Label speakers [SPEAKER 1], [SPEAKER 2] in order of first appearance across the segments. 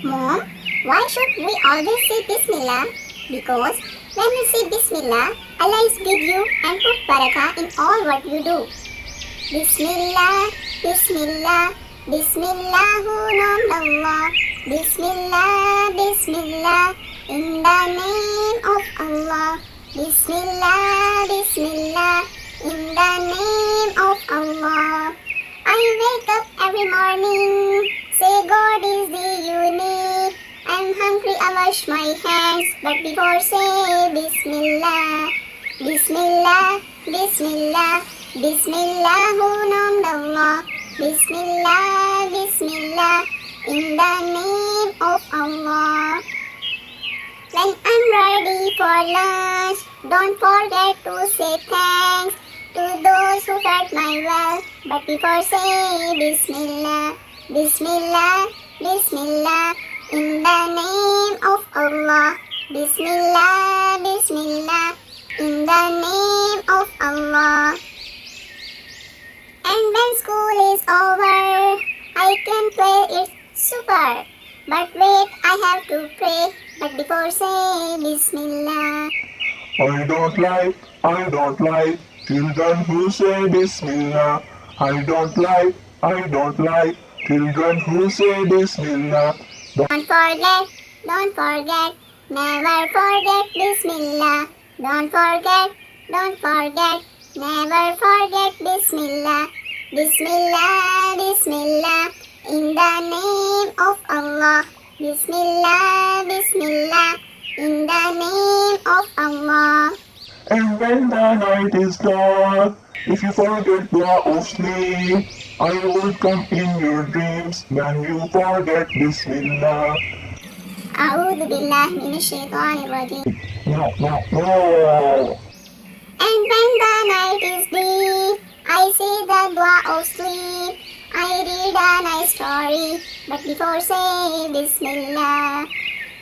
[SPEAKER 1] Mom, why should we always say Bismillah? Because when we say Bismillah, Allah is with you and put barakah in all what you do. Bismillah, Bismillah, Bismillahu Allah. Bismillah, Bismillah, in the name of Allah. Bismillah, Bismillah, in the name of Allah. I wake up every morning, say God is the unique. I'm hungry, I wash my hands, but before say Bismillah. Bismillah, Bismillah, Bismillahirrahmanirrahim. Bismillah, Bismillah, in the name of Allah. When I'm ready for lunch, don't forget to say thanks to those who fed my well, but before say Bismillah, Bismillah, Bismillah, in the name of Allah. Bismillah, Bismillah, in the name of Allah. And when school is over, I can play it super. But wait, I have to pray, but before say Bismillah.
[SPEAKER 2] I don't like children who say Bismillah. I don't like children who say Bismillah.
[SPEAKER 1] Don't forget, never forget Bismillah. Don't forget, never forget Bismillah. Bismillah, Bismillah, in the name of Allah. Bismillah, Bismillah, in the name of Allah.
[SPEAKER 2] And when the night is dark, if you forget dua of sleep, I will come in your dreams when you forget Bismillah.
[SPEAKER 1] Alhamdulillah, nasheed.
[SPEAKER 2] No.
[SPEAKER 1] And when the night is deep, I say the dua of sleep. I read a nice story, but before say Bismillah.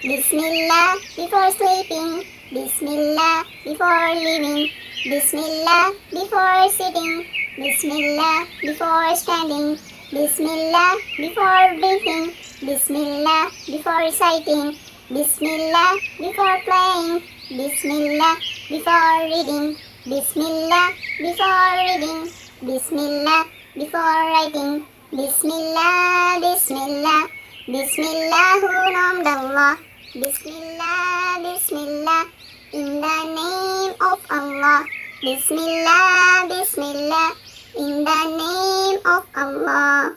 [SPEAKER 1] Bismillah before sleeping, Bismillah before living, Bismillah before sitting, Bismillah before standing, Bismillah before breathing, Bismillah before reciting, Bismillah before playing, Bismillah before reading, Bismillah before reading, Bismillah before writing, Bismillah, Bismillah, Bismillahirrahmanirrahim. Bismillah, Bismillah, in the name of Allah. Bismillah, Bismillah, in the name of Allah.